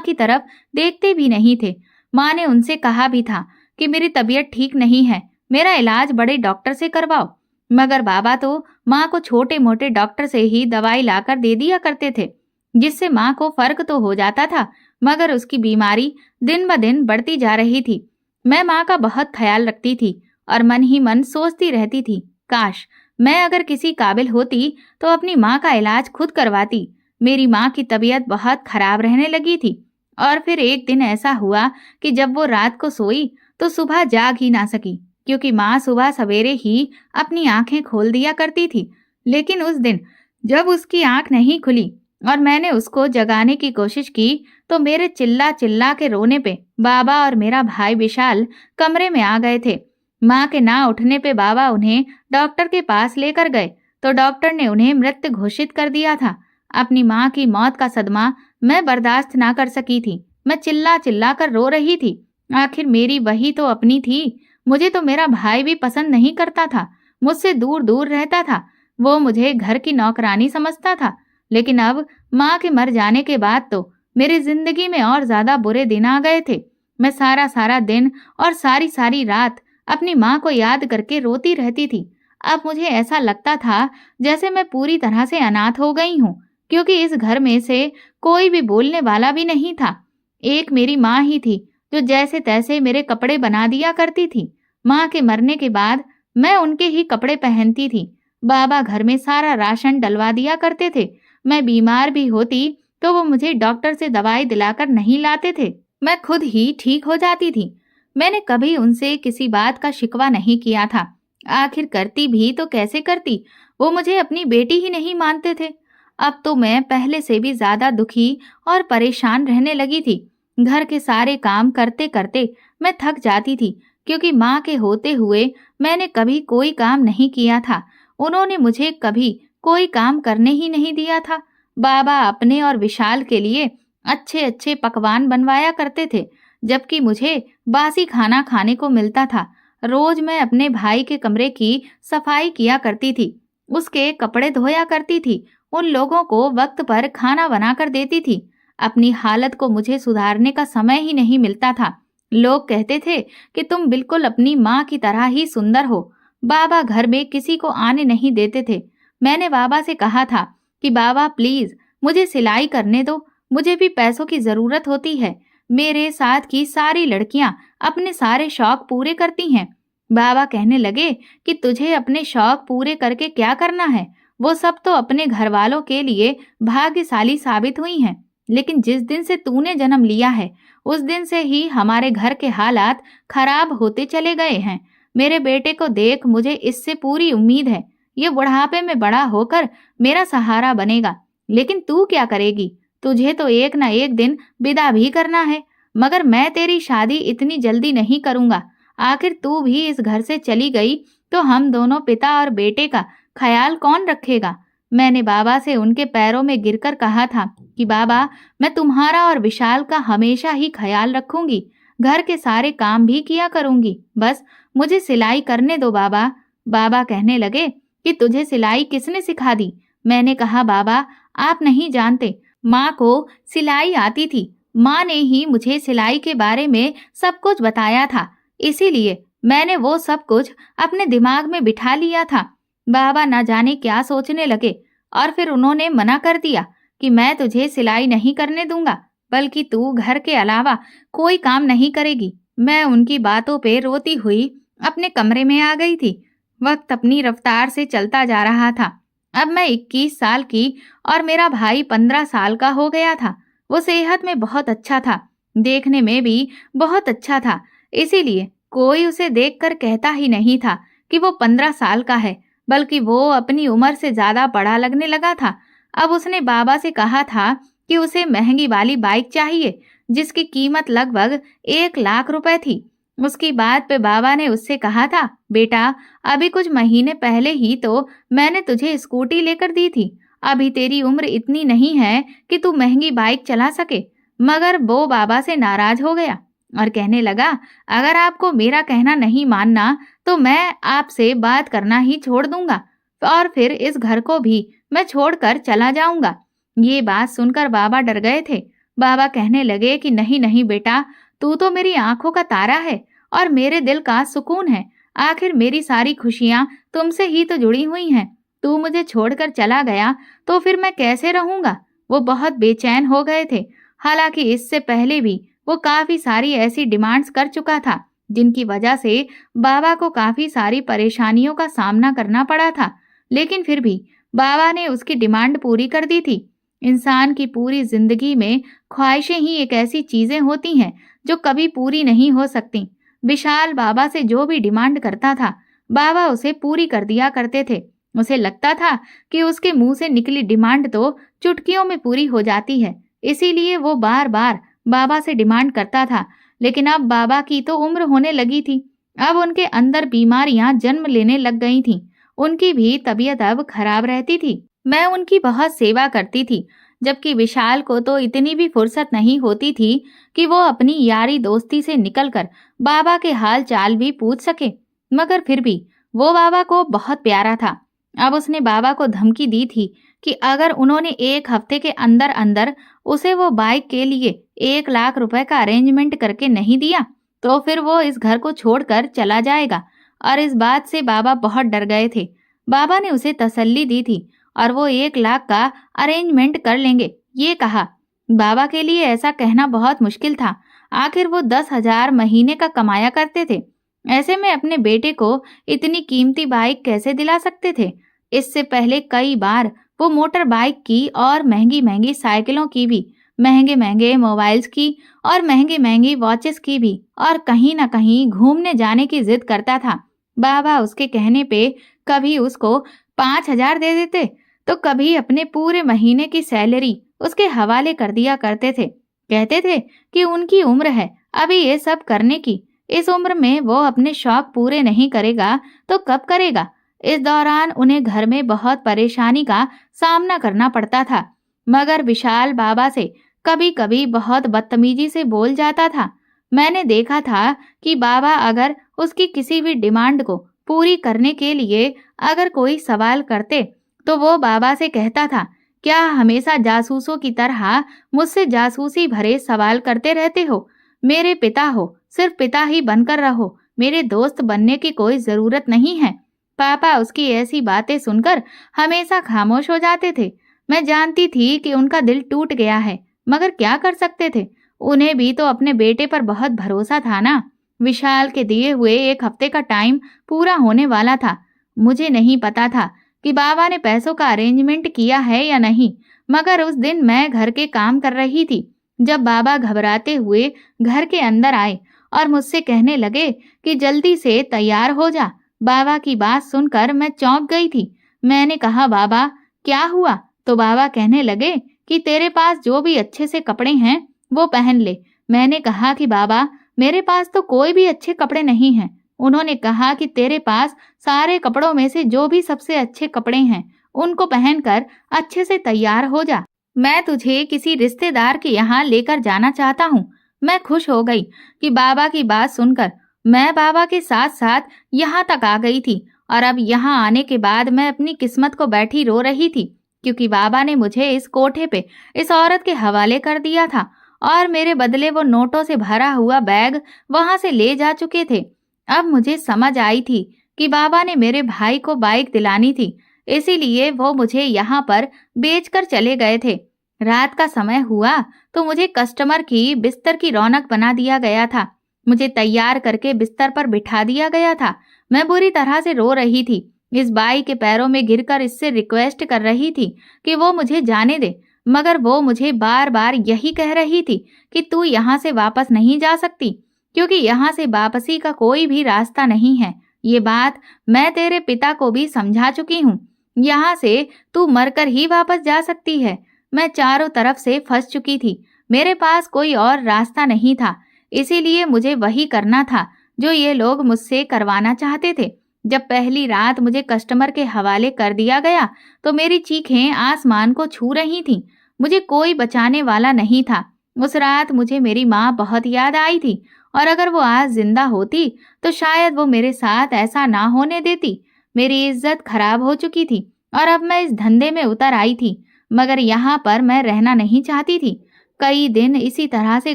की तरफ देखते भी नहीं थे। माँ ने उनसे कहा भी था कि मेरी तबीयत ठीक नहीं है, मेरा इलाज बड़े डॉक्टर से करवाओ। मगर बाबा तो माँ को छोटे मोटे डॉक्टर से ही दवाई लाकर दे दिया करते थे, जिससे माँ को फर्क तो हो जाता था, मगर उसकी बीमारी दिन ब दिन बढ़ती जा रही थी। मैं माँ का बहुत ख्याल रखती थी और मन ही मन सोचती रहती थी, काश मैं अगर किसी काबिल होती तो अपनी माँ का इलाज खुद करवाती। मेरी माँ की तबीयत बहुत खराब रहने लगी थी और फिर एक दिन ऐसा हुआ कि जब वो रात को सोई तो सुबह जाग ही ना सकी, क्योंकि माँ सुबह सवेरे ही अपनी आंखें खोल दिया करती थी। लेकिन उस दिन जब उसकी आंख नहीं खुली और मैंने उसको जगाने की कोशिश की तो मेरे चिल्ला चिल्ला के रोने पे बाबा और मेरा भाई विशाल कमरे में आ गए थे। माँ के ना उठने पे बाबा उन्हें डॉक्टर के पास लेकर गए तो डॉक्टर ने उन्हें मृत घोषित कर दिया था। अपनी माँ की मौत का सदमा मैं बर्दाश्त ना कर सकी थी। मैं चिल्ला चिल्ला कर रो रही थी। आखिर मेरी वही तो अपनी थी। मुझे तो मेरा भाई भी पसंद नहीं करता था, मुझसे दूर दूर रहता था। वो मुझे घर की नौकरानी समझता था। लेकिन अब माँ के मर जाने के बाद तो मेरी जिंदगी में और ज्यादा बुरे दिन आ गए थे। मैं सारा सारा दिन और सारी सारी रात अपनी माँ को याद करके रोती रहती थी। अब मुझे ऐसा लगता था जैसे मैं पूरी तरह से अनाथ हो गई हूँ, क्योंकि इस घर में से कोई भी बोलने वाला भी नहीं था। एक मेरी माँ ही थी जो जैसे तैसे मेरे कपड़े बना दिया करती थी। माँ के मरने के बाद मैं उनके ही कपड़े पहनती थी। बाबा घर में सारा राशन डलवा दिया करते थे। मैं बीमार भी होती तो वो मुझे डॉक्टर से दवाई दिलाकर नहीं लाते थे, मैं खुद ही ठीक हो जाती थी। मैंने कभी उनसे किसी बात का शिकवा नहीं किया था। आखिर करती भी तो कैसे करती, वो मुझे अपनी बेटी ही नहीं मानते थे। अब तो मैं पहले से भी ज्यादा दुखी और परेशान रहने लगी थी। घर के सारे काम करते करते मैं थक जाती थी, क्योंकि माँ के होते हुए मैंने कभी कोई काम नहीं किया था। उन्होंने मुझे कभी कोई काम करने ही नहीं दिया था। बाबा अपने और विशाल के लिए अच्छे अच्छे पकवान बनवाया करते थे, जबकि मुझे बासी खाना खाने को मिलता था। रोज मैं अपने भाई के कमरे की सफाई किया करती थी, उसके कपड़े धोया करती थी, उन लोगों को वक्त पर खाना बनाकर देती थी। अपनी हालत को मुझे सुधारने का समय ही नहीं मिलता था। लोग कहते थे कि तुम बिल्कुल अपनी माँ की तरह ही सुंदर हो। बाबा घर में किसी को आने नहीं देते थे। मैंने बाबा से कहा था कि बाबा प्लीज मुझे सिलाई करने दो, मुझे भी पैसों की जरूरत होती है। मेरे साथ की सारी लड़कियां अपने सारे शौक पूरे करती हैं। बाबा कहने लगे कि तुझे अपने शौक पूरे करके क्या करना है, वो सब तो अपने घर वालों के लिए भाग्यशाली साबित हुई हैं। लेकिन जिस दिन से तूने जन्म लिया है उस दिन से ही हमारे घर के हालात खराब होते चले गए हैं। मेरे बेटे को देख, मुझे इससे पूरी उम्मीद है ये बुढ़ापे में बड़ा होकर मेरा सहारा बनेगा। लेकिन तू क्या करेगी, तुझे तो एक न एक दिन विदा भी करना है। मगर मैं तेरी शादी इतनी जल्दी नहीं करूंगा। आखिर तू भी इस घर से चली गई तो हम दोनों पिता और बेटे का ख्याल कौन रखेगा। मैंने बाबा से उनके पैरों में गिरकर कहा था कि बाबा, मैं तुम्हारा और विशाल का हमेशा ही ख्याल रखूंगी, घर के सारे काम भी किया करूंगी, बस मुझे सिलाई करने दो बाबा। बाबा कहने लगे कि तुझे सिलाई किसने सिखा दी। मैंने कहा बाबा, आप नहीं जानते, माँ को सिलाई आती थी। माँ ने ही मुझे सिलाई के बारे में सब कुछ बताया था, इसीलिए मैंने वो सब कुछ अपने दिमाग में बिठा लिया था। बाबा न जाने क्या सोचने लगे और फिर उन्होंने मना कर दिया कि मैं तुझे सिलाई नहीं करने दूंगा, बल्कि तू घर के अलावा कोई काम नहीं करेगी। मैं उनकी बातों पे रोती हुई अपने कमरे में आ गई थी। वक्त अपनी रफ्तार से चलता जा रहा था। अब मैं 21 साल की और मेरा भाई 15 साल का हो गया था। वो सेहत में बहुत अच्छा था, देखने में भी बहुत अच्छा था, इसीलिए कोई उसे देखकर कहता ही नहीं था कि वो 15 साल का है, बल्कि वो अपनी उम्र से ज्यादा बड़ा लगने लगा था। अब उसने बाबा से कहा था कि उसे महंगी वाली बाइक चाहिए, जिसकी कीमत लगभग 1 लाख रुपए थी। उसकी बात पे बाबा ने उससे कहा था, बेटा, अभी कुछ महीने पहले ही तो मैंने तुझे स्कूटी लेकर दी थी। अभी तेरी उम्र इतनी नहीं है कि तू महंगी बाइक चला सके। मगर वो बाबा से नाराज हो गया और कहने लगा, अगर आपको मेरा कहना नहीं मानना तो मैं आपसे बात करना ही छोड़ दूंगा और फिर इस घर को भी मैं छोड़कर चला जाऊंगा। ये बात सुनकर बाबा डर गए थे। बाबा कहने लगे कि नहीं नहीं बेटा, तू तो मेरी आंखों का तारा है और मेरे दिल का सुकून है। आखिर मेरी सारी खुशियां तुमसे ही तो जुड़ी हुई हैं। तू मुझे छोड़कर चला गया तो फिर मैं कैसे रहूंगा। वो बहुत बेचैन हो गए थे। हालांकि इससे पहले भी वो काफी सारी ऐसी डिमांड्स कर चुका था जिनकी वजह से बाबा को काफी सारी परेशानियों का सामना करना पड़ा था, लेकिन फिर भी बाबा ने उसकी डिमांड पूरी कर दी थी। इंसान की पूरी जिंदगी में ख्वाहिशें ही एक ऐसी चीजें होती हैं जो कभी पूरी नहीं हो सकती। विशाल बाबा से जो भी डिमांड करता था, बाबा उसे पूरी कर दिया करते थे। उसे लगता था कि उसके मुंह से निकली डिमांड तो चुटकियों में पूरी हो जाती है, इसीलिए वो बार बार बाबा से डिमांड करता था। लेकिन अब बाबा की तो उम्र होने लगी थी। अब उनके अंदर बीमारियां जन्म लेने लग गई थीं। उनकी भी तबीयत अब खराब रहती थी। मैं उनकी बहुत सेवा करती थी, जबकि विशाल को तो इतनी भी फुर्सत नहीं होती थी कि वो अपनी यारी दोस्ती से निकलकर बाबा के हाल चाल भी पूछ सके। मगर फिर भी वो बाबा को बहुत प्यारा था। अब उसने बाबा को धमकी दी थी कि अगर उन्होंने 1 हफ्ते के अंदर अंदर उसे वो बाइक के लिए 1 लाख रुपए का अरेंजमेंट करके नहीं दिया तो फिर वो इस घर को छोड़कर चला जाएगा। और इस बात से बाबा बहुत डर गए थे। बाबा ने उसे तसल्ली दी थी और वो 1 लाख का अरेंजमेंट कर लेंगे, ये कहा। बाबा के लिए ऐसा कहना बहुत मुश्किल था। आखिर वो 10,000 महीने का कमाया करते थे। ऐसे में अपने बेटे को इतनी कीमती बाइक कैसे दिला सकते थे। इससे पहले कई बार वो मोटर बाइक की और महंगी महंगी साइकिलों की भी, महंगे महंगे मोबाइल्स की और महंगी महंगी वॉचेस की भी, और कहीं ना कहीं घूमने जाने की जिद करता था। बाबा उसके कहने पे कभी उसको 5,000 दे देते तो कभी अपने पूरे महीने की सैलरी उसके हवाले कर दिया करते थे। कहते थे कि उनकी उम्र है अभी ये सब करने की। इस उम्र में वो अपने शौक पूरे नहीं करेगा तो कब करेगा। इस दौरान उन्हें घर में बहुत परेशानी का सामना करना पड़ता था। मगर विशाल बाबा से कभी कभी बहुत बदतमीजी से बोल जाता था। मैंने देखा था कि बाबा अगर उसकी किसी भी डिमांड को पूरी करने के लिए अगर कोई सवाल करते तो वो बाबा से कहता था, क्या हमेशा जासूसों की तरह मुझसे जासूसी भरे सवाल करते रहते हो। मेरे पिता हो, सिर्फ पिता ही बनकर रहो, मेरे दोस्त बनने की कोई जरूरत नहीं है। पापा उसकी ऐसी बातें सुनकर हमेशा खामोश हो जाते थे। मैं जानती थी कि उनका दिल टूट गया है, मगर क्या कर सकते थे। उन्हें भी तो अपने बेटे पर बहुत भरोसा था ना। विशाल के दिए हुए 1 हफ्ते का टाइम पूरा होने वाला था। मुझे नहीं पता था कि बाबा ने पैसों का अरेंजमेंट किया है या नहीं, मगर उस दिन मैं घर के काम कर रही थी जब बाबा घबराते हुए घर के अंदर आए और मुझसे कहने लगे कि जल्दी से तैयार हो जा। बाबा की बात सुनकर मैं चौंक गई थी। मैंने कहा, बाबा क्या हुआ। तो बाबा कहने लगे कि तेरे पास जो भी अच्छे से कपड़े हैं वो पहन ले। मैंने कहा कि बाबा मेरे पास तो कोई भी अच्छे कपड़े नहीं हैं। उन्होंने कहा कि तेरे पास सारे कपड़ों में से जो भी सबसे अच्छे कपड़े हैं उनको पहनकर अच्छे से तैयार हो जा। मैं तुझे किसी रिश्तेदार के यहाँ लेकर जाना चाहता हूँ। मैं खुश हो गई कि बाबा की बात सुनकर मैं बाबा के साथ साथ यहाँ तक आ गई थी। और अब यहाँ आने के बाद मैं अपनी किस्मत को बैठी रो रही थी, क्योंकि बाबा ने मुझे इस कोठे पे इस औरत के हवाले कर दिया था और मेरे बदले वो नोटों से भरा हुआ बैग वहां से ले जा चुके थे। अब मुझे समझ आई थी कि बाबा ने मेरे भाई को बाइक दिलानी थी, इसीलिए वो मुझे यहाँ पर बेचकर चले गए थे। रात का समय हुआ तो मुझे कस्टमर की बिस्तर की रौनक बना दिया गया था। मुझे तैयार करके बिस्तर पर बिठा दिया गया था। मैं बुरी तरह से रो रही थी। इस बाई के पैरों में गिरकर इससे रिक्वेस्ट कर रही थी कि वो मुझे जाने दे, मगर वो मुझे बार बार यही कह रही थी कि तू यहाँ से वापस नहीं जा सकती, क्योंकि यहाँ से वापसी का कोई भी रास्ता नहीं है। ये बात मैं तेरे पिता को भी समझा चुकी हूँ। यहाँ से तू मरकर ही वापस जा सकती है। मैं चारों तरफ से फंस चुकी थी। मेरे पास कोई और रास्ता नहीं था, इसीलिए मुझे वही करना था जो ये लोग मुझसे करवाना चाहते थे। जब पहली रात मुझे कस्टमर के हवाले कर दिया गया तो मेरी चीखें आसमान को छू रही थीं। मुझे कोई बचाने वाला नहीं था। उस रात मुझे मेरी माँ बहुत याद आई थी और अगर वो आज जिंदा होती तो शायद वो मेरे साथ ऐसा ना होने देती। मेरी इज्जत खराब हो चुकी थी और अब मैं इस धंधे में उतर आई थी, मगर यहाँ पर मैं रहना नहीं चाहती थी। कई दिन इसी तरह से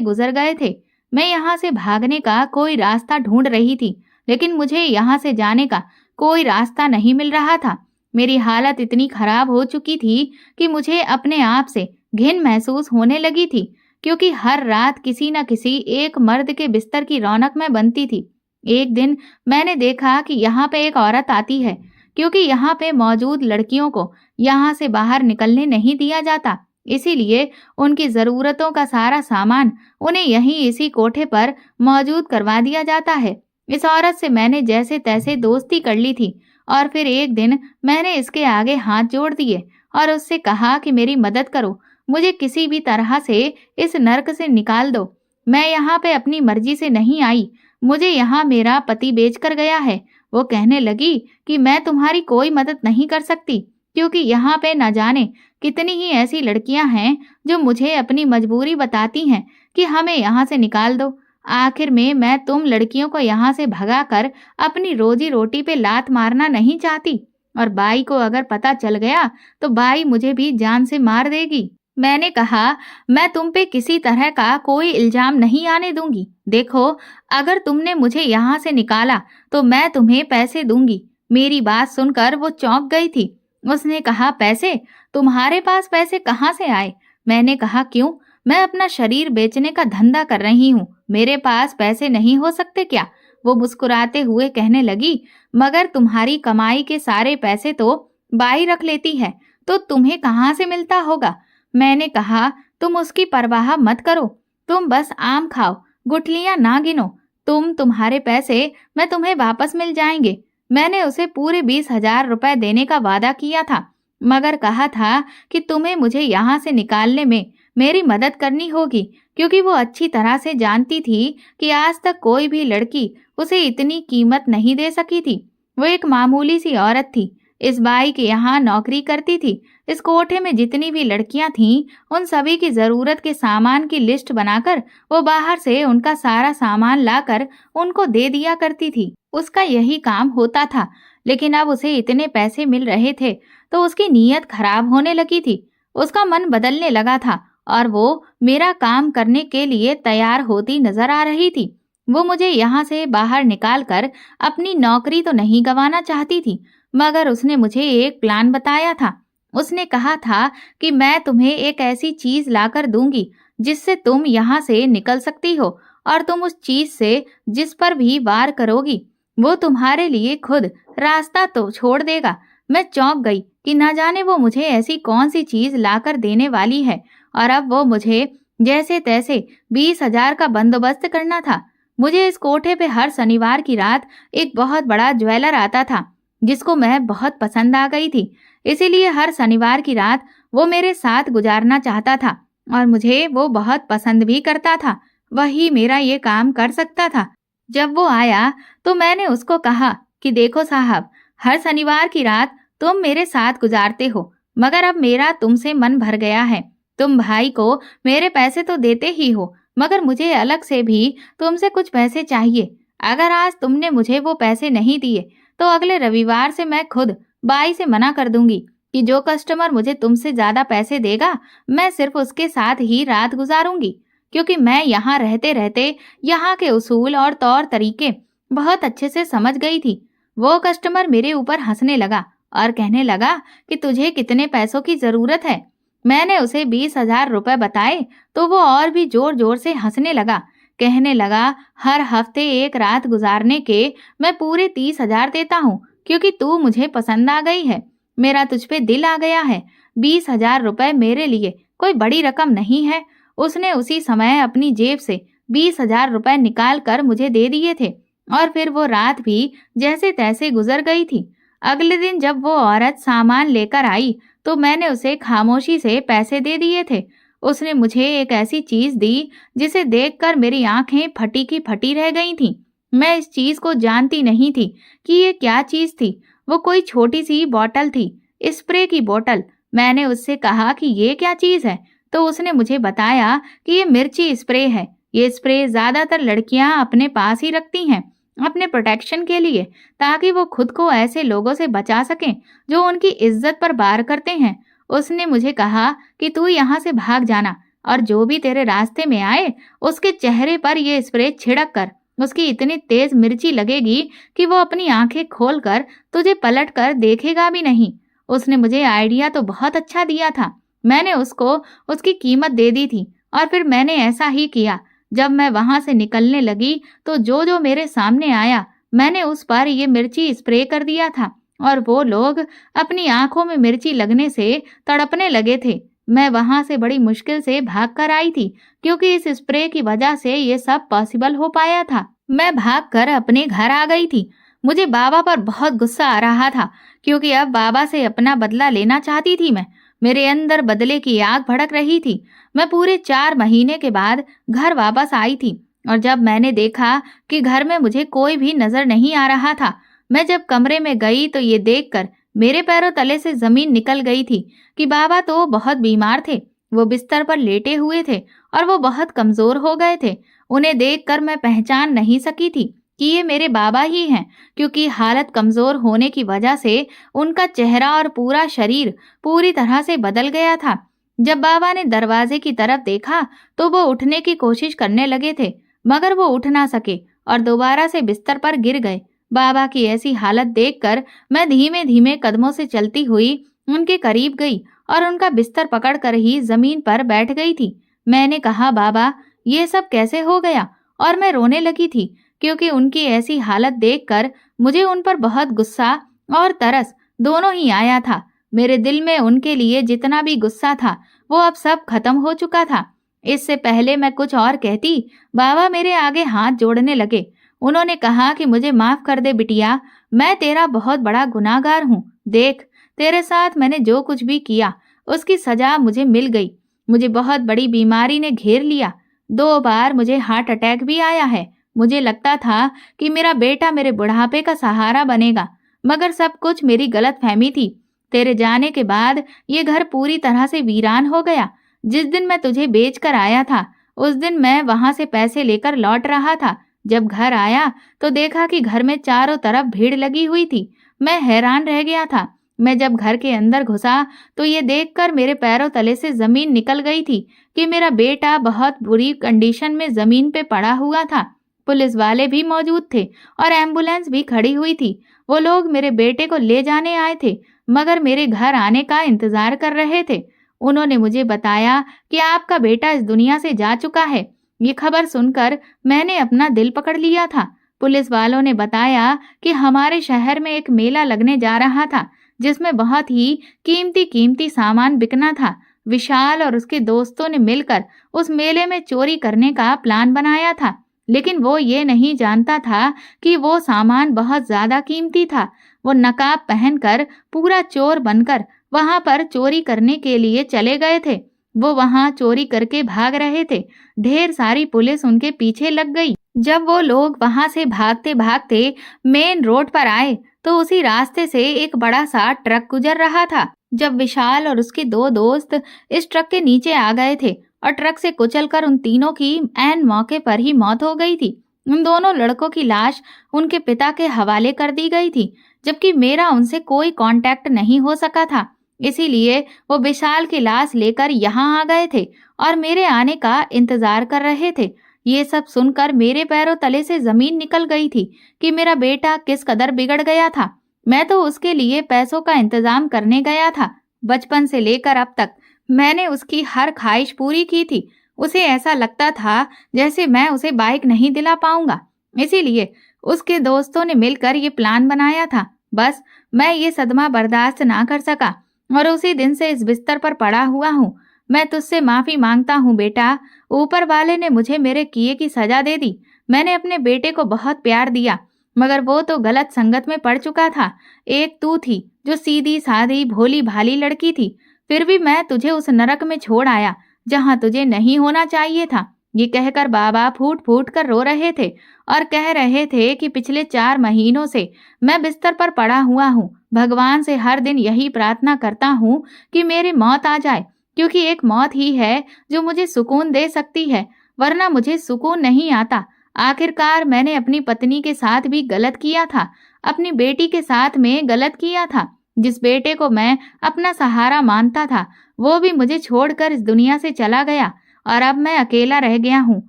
गुजर गए थे। मैं यहाँ से भागने का कोई रास्ता ढूंढ रही थी, लेकिन मुझे यहाँ से जाने का कोई रास्ता नहीं मिल रहा था। मेरी हालत इतनी खराब हो चुकी थी कि मुझे अपने आप से घिन महसूस होने लगी थी, क्योंकि हर रात किसी न किसी एक मर्द के बिस्तर की रौनक मैं बनती थी। एक दिन मैंने देखा कि यहाँ पे एक औरत आती है, क्योंकि यहाँ पे मौजूद लड़कियों को यहाँ से बाहर निकलने नहीं दिया जाता, इसीलिए उनकी ज़रूरतों का सारा सामान उन्हें यहीं इसी कोठे पर मौजूद करवा दिया जाता है। इस औरत से मैंने जैसे तैसे दोस्ती कर ली थी और फिर एक दिन मैंने इसके आगे हाथ जोड़ दिए और उससे कहा कि मेरी मदद करो, मुझे किसी भी तरह से इस नर्क से निकाल दो। मैं यहाँ पे अपनी मर्जी से नहीं आई, मुझे यहाँ मेरा पति बेचकर गया है। वो कहने लगी कि मैं तुम्हारी कोई मदद नहीं कर सकती, क्योंकि यहाँ पे न जाने कितनी ही ऐसी लड़कियां हैं जो मुझे अपनी मजबूरी बताती हैं कि हमें यहाँ से निकाल दो। आखिर में मैं तुम लड़कियों को यहाँ से भगाकर अपनी रोजी रोटी पे लात मारना नहीं चाहती, और बाई को अगर पता चल गया तो बाई मुझे भी जान से मार देगी। मैंने कहा, मैं तुम पे किसी तरह का कोई इल्जाम नहीं आने दूंगी। देखो, अगर तुमने मुझे यहाँ से निकाला तो मैं तुम्हें पैसे दूंगी। मेरी बात सुनकर वो चौंक गई थी। उसने कहा, पैसे? तुम्हारे पास पैसे कहाँ से आए? मैंने कहा, क्यों? मैं अपना शरीर बेचने का धंधा कर रही हूँ, मेरे पास पैसे नहीं हो सकते क्या? वो मुस्कुराते हुए कहने लगी, मगर तुम्हारी कमाई के सारे पैसे तो बाई रख लेती है, तो तुम्हें कहाँ से मिलता होगा? मैंने कहा, तुम उसकी परवाह मत करो, तुम बस आम खाओ, गुठलियां ना गिनो। तुम्हारे पैसे मैं तुम्हें वापस मिल जाएंगे। मैंने उसे पूरे 20,000 रुपए देने का वादा किया था, मगर कहा था कि तुम्हें मुझे यहाँ से निकालने में मेरी मदद करनी होगी, क्योंकि वो अच्छी तरह से जानती थी कि आज तक कोई भी लड़की उसे इतनी कीमत नहीं दे सकी थी। वो एक मामूली सी औरत थी, इस बाई के यहाँ नौकरी करती थी। इस कोठे में जितनी भी लड़कियां थीं, उन सभी की जरूरत के सामान की लिस्ट बनाकर वो बाहर से उनका सारा सामान लाकर उनको दे दिया करती थी। उसका यही काम होता था, लेकिन अब उसे इतने पैसे मिल रहे थे तो उसकी नीयत खराब होने लगी थी। उसका मन बदलने लगा था और वो मेरा काम करने के लिए तैयार होती नजर आ रही थी। वो मुझे यहाँ से बाहर निकालकर अपनी नौकरी तो नहीं गंवाना चाहती थी, मगर उसने मुझे एक प्लान बताया था। उसने कहा था कि मैं तुम्हें एक ऐसी चीज लाकर दूंगी जिससे तुम यहाँ से निकल सकती हो, और तुम उस चीज से जिस पर भी वार करोगी वो तुम्हारे लिए खुद रास्ता तो छोड़ देगा। मैं चौंक गई कि न जाने वो मुझे ऐसी कौन सी चीज लाकर देने वाली है, और अब वो मुझे जैसे तैसे 20,000 का बंदोबस्त करना था। मुझे इस कोठे पे हर शनिवार की रात एक बहुत बड़ा ज्वेलर आता था, जिसको मैं बहुत पसंद आ गई थी, इसीलिए हर शनिवार की रात वो मेरे साथ गुजारना चाहता था, और मुझे वो बहुत पसंद भी करता था। वही मेरा ये काम कर सकता था। जब वो आया तो मैंने उसको कहा कि देखो साहब, हर शनिवार की रात तुम मेरे साथ गुजारते हो, मगर अब मेरा तुमसे मन भर गया है। तुम भाई को मेरे पैसे तो देते ही हो, मगर मुझे अलग से भी तुमसे कुछ पैसे चाहिए। अगर आज तुमने मुझे वो पैसे नहीं दिए तो अगले रविवार से मैं खुद बाई से मना कर दूंगी कि जो कस्टमर मुझे तुमसे ज्यादा पैसे देगा मैं सिर्फ उसके साथ ही रात गुजारूंगी, क्योंकि मैं यहाँ रहते रहते यहाँ के उसूल और तौर तरीके बहुत अच्छे से समझ गई थी। वो कस्टमर मेरे ऊपर हंसने लगा और कहने लगा कि तुझे कितने पैसों की जरूरत है। मैंने उसे 20,000 रुपए बताए तो वो और भी जोर जोर से हंसने लगा। कहने लगा, हर हफ्ते एक रात गुजारने के मैं पूरे 30,000 देता हूँ, क्योंकि तू मुझे पसंद आ गई है, मेरा तुझ पे दिल आ गया है। 20,000 रुपए मेरे लिए कोई बड़ी रकम नहीं है। उसने उसी समय अपनी जेब से 20,000 रुपए निकाल कर मुझे दे दिए थे, और फिर वो रात भी जैसे तैसे गुजर गई थी। अगले दिन जब वो औरत सामान लेकर आई तो मैंने उसे खामोशी से पैसे दे दिए थे। उसने मुझे एक ऐसी चीज दी जिसे देखकर मेरी आंखें फटी की फटी रह गई थीं। मैं इस चीज को जानती नहीं थी कि ये क्या चीज थी। वो कोई छोटी सी बोतल थी, स्प्रे की बोतल। मैंने उससे कहा कि ये क्या चीज है, तो उसने मुझे बताया कि ये मिर्ची स्प्रे है। ये स्प्रे ज्यादातर लड़कियां अपने पास ही रखती हैं अपने प्रोटेक्शन के लिए, ताकि वो खुद को ऐसे लोगों से बचा सकें जो उनकी इज्जत पर वार करते हैं। उसने मुझे कहा कि तू यहाँ से भाग जाना और जो भी तेरे रास्ते में आए उसके चेहरे पर ये स्प्रे छिड़क कर उसकी इतनी तेज मिर्ची लगेगी कि वो अपनी आंखें खोलकर तुझे पलट कर देखेगा भी नहीं। उसने मुझे आइडिया तो बहुत अच्छा दिया था। मैंने उसको उसकी कीमत दे दी थी और फिर मैंने ऐसा ही किया। जब मैं वहां से निकलने लगी तो जो जो मेरे सामने आया मैंने उस पर ये मिर्ची स्प्रे कर दिया था और वो लोग अपनी आंखों में मिर्ची लगने से तड़पने लगे थे। मैं वहां से बड़ी मुश्किल से भागकर आई थी क्योंकि इस स्प्रे की वजह से ये सब पॉसिबल हो पाया था। मैं भागकर अपने घर आ गई थी। मुझे बाबा पर बहुत गुस्सा आ रहा था क्योंकि अब बाबा से अपना बदला लेना चाहती थी मैं। मेरे अंदर बदले की आग भड़क रही थी। मैं पूरे 4 महीने के बाद घर वापस आई थी और जब मैंने देखा कि घर में मुझे कोई भी नजर नहीं आ रहा था, मैं जब कमरे में गई तो ये देखकर मेरे पैरों तले से जमीन निकल गई थी कि बाबा तो बहुत बीमार थे। वो बिस्तर पर लेटे हुए थे और वो बहुत कमजोर हो गए थे। उन्हें देखकर मैं पहचान नहीं सकी थी कि ये मेरे बाबा ही हैं, क्योंकि हालत कमजोर होने की वजह से उनका चेहरा और पूरा शरीर पूरी तरह से बदल गया था। जब बाबा ने दरवाजे की तरफ देखा तो वो उठने की कोशिश करने लगे थे, मगर वो उठ ना सके और दोबारा से बिस्तर पर गिर गए। बाबा की ऐसी हालत देखकर मैं धीमे धीमे कदमों से चलती हुई उनके करीब गई और उनका बिस्तर पकड़कर ही जमीन पर बैठ गई थी। मैंने कहा, बाबा ये सब कैसे हो गया? और मैं रोने लगी थी क्योंकि उनकी ऐसी हालत देखकर मुझे उन पर बहुत गुस्सा और तरस दोनों ही आया था। मेरे दिल में उनके लिए जितना भी गुस्सा था वो अब सब खत्म हो चुका था। इससे पहले मैं कुछ और कहती, बाबा मेरे आगे हाथ जोड़ने लगे। उन्होंने कहा कि मुझे माफ कर दे बिटिया, मैं तेरा बहुत बड़ा गुनाहगार हूँ। देख, तेरे साथ मैंने जो कुछ भी किया उसकी सजा मुझे मिल गई। मुझे बहुत बड़ी बीमारी ने घेर लिया। 2 बार मुझे हार्ट अटैक भी आया है। मुझे लगता था कि मेरा बेटा मेरे बुढ़ापे का सहारा बनेगा, मगर सब कुछ मेरी गलतफहमी थी। तेरे जाने के बाद ये घर पूरी तरह से वीरान हो गया। जिस दिन मैं तुझे बेचकर आया था उस दिन मैं वहां से पैसे लेकर लौट रहा था। जब घर आया तो देखा कि घर में चारों तरफ भीड़ लगी हुई थी। मैं हैरान रह गया था। मैं जब घर के अंदर घुसा तो ये देखकर मेरे पैरों तले से जमीन निकल गई थी कि मेरा बेटा बहुत बुरी कंडीशन में जमीन पे पड़ा हुआ था। पुलिस वाले भी मौजूद थे और एम्बुलेंस भी खड़ी हुई थी। वो लोग मेरे बेटे को ले जाने आए थे, मगर मेरे घर आने का इंतजार कर रहे थे। उन्होंने मुझे बताया कि आपका बेटा इस दुनिया से जा चुका है। ये खबर सुनकर मैंने अपना दिल पकड़ लिया था। पुलिस वालों ने बताया कि हमारे शहर में एक मेला लगने जा रहा था जिसमें बहुत ही कीमती कीमती सामान बिकना था। विशाल और उसके दोस्तों ने मिलकर उस मेले में चोरी करने का प्लान बनाया था, लेकिन वो ये नहीं जानता था कि वो सामान बहुत ज्यादा कीमती था। वो नकाब पहनकर पूरा चोर बनकर वहां पर चोरी करने के लिए चले गए थे। वो वहां चोरी करके भाग रहे थे। ढेर सारी पुलिस उनके पीछे लग गई। जब वो लोग वहां से भागते भागते मेन रोड पर आए तो उसी रास्ते से एक बड़ा सा ट्रक गुजर रहा था। जब विशाल और उसके 2 दोस्त इस ट्रक के नीचे आ गए थे और ट्रक से कुचलकर उन तीनों की ऐन मौके पर ही मौत हो गई थी। उन दोनों लड़कों की लाश उनके पिता के हवाले कर दी गई थी, जबकि मेरा उनसे कोई कांटेक्ट नहीं हो सका था। इसीलिए वो विशाल की लाश लेकर यहाँ आ गए थे और मेरे आने का इंतजार कर रहे थे। ये सब सुनकर मेरे पैरों तले से जमीन निकल गई थी कि मेरा बेटा किस कदर बिगड़ गया था। मैं तो उसके लिए पैसों का इंतजाम करने गया था। बचपन से लेकर अब तक मैंने उसकी हर ख्वाहिश पूरी की थी। उसे ऐसा लगता था जैसे मैं उसे बाइक नहीं दिला पाऊंगा। इसीलिए उसके दोस्तों ने मिलकर ये प्लान बनाया था। बस मैं ये सदमा बर्दाश्त ना कर सका और उसी दिन से इस बिस्तर पर पड़ा हुआ हूँ। मैं तुझसे माफी मांगता हूँ बेटा। ऊपर वाले ने मुझे मेरे किए की सजा दे दी। मैंने अपने बेटे को बहुत प्यार दिया, मगर वो तो गलत संगत में पड़ चुका था। एक तू थी जो सीधी सादी भोली भाली लड़की थी। फिर भी मैं तुझे उस नरक में छोड़ आया जहाँ तुझे नहीं होना चाहिए था। ये कहकर बाबा फूट फूट कर रो रहे थे और कह रहे थे कि पिछले 4 महीनों से मैं बिस्तर पर पड़ा हुआ हूँ। भगवान से हर दिन यही प्रार्थना करता हूँ कि मेरी मौत आ जाए, क्योंकि एक मौत ही है जो मुझे सुकून दे सकती है। वरना मुझे सुकून नहीं आता। आखिरकार मैंने अपनी पत्नी के साथ भी गलत किया था, अपनी बेटी के साथ में गलत किया था। जिस बेटे को मैं अपना सहारा मानता था, वो भी मुझे छोड़कर इस दुनिया से चला गया और अब मैं अकेला रह गया हूँ।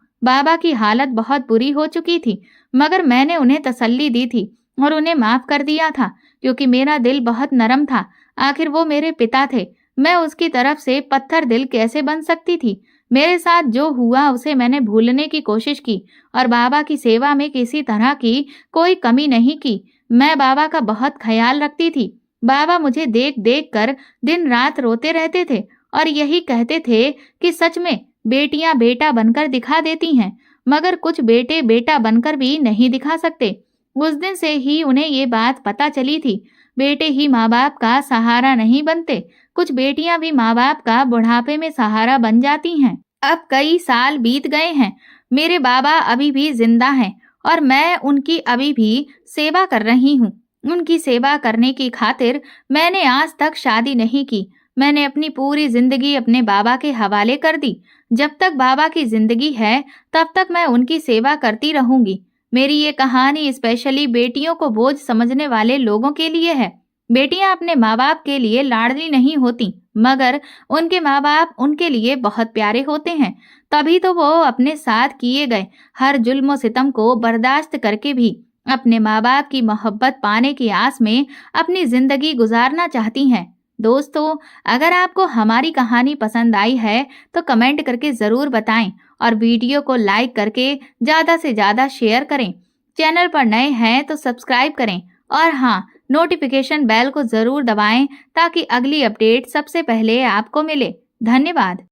बाबा की हालत बहुत बुरी हो चुकी थी, मगर मैंने उन्हें तसल्ली दी थी और उन्हें माफ कर दिया था, क्योंकि मेरा दिल बहुत नरम था। आखिर वो मेरे पिता थे, मैं उसकी तरफ से पत्थर दिल कैसे बन सकती थी। मेरे साथ जो हुआ उसे मैंने भूलने की कोशिश की और बाबा की सेवा में किसी तरह की कोई कमी नहीं की। मैं बाबा का बहुत ख्याल रखती थी। बाबा मुझे देख देख कर दिन रात रोते रहते थे और यही कहते थे कि सच में बेटियां बेटा बनकर दिखा देती हैं, मगर कुछ बेटे बेटा बनकर भी नहीं दिखा सकते। उस दिन से ही उन्हें ये बात पता चली थी, बेटे ही माँ बाप का सहारा नहीं बनते, कुछ बेटियां भी माँ बाप का बुढ़ापे में सहारा बन जाती हैं। अब कई साल बीत गए हैं, मेरे बाबा अभी भी जिंदा हैं और मैं उनकी अभी भी सेवा कर रही हूँ। उनकी सेवा करने की खातिर मैंने आज तक शादी नहीं की। मैंने अपनी पूरी जिंदगी अपने बाबा के हवाले कर दी। जब तक बाबा की जिंदगी है, तब तक मैं उनकी सेवा करती रहूंगी। मेरी ये कहानी स्पेशली बेटियों को बोझ समझने वाले लोगों के लिए है। बेटियां अपने माँ बाप के लिए लाडली नहीं होती, मगर उनके माँ बाप उनके लिए बहुत प्यारे होते हैं। तभी तो वो अपने साथ किए गए हर जुल्म सितम को बर्दाश्त करके भी अपने माँ बाप की मोहब्बत पाने की आस में अपनी जिंदगी गुजारना चाहती हैं। दोस्तों, अगर आपको हमारी कहानी पसंद आई है तो कमेंट करके ज़रूर बताएं और वीडियो को लाइक करके ज़्यादा से ज़्यादा शेयर करें। चैनल पर नए हैं तो सब्सक्राइब करें और हाँ, नोटिफिकेशन बेल को ज़रूर दबाएं ताकि अगली अपडेट सबसे पहले आपको मिले। धन्यवाद।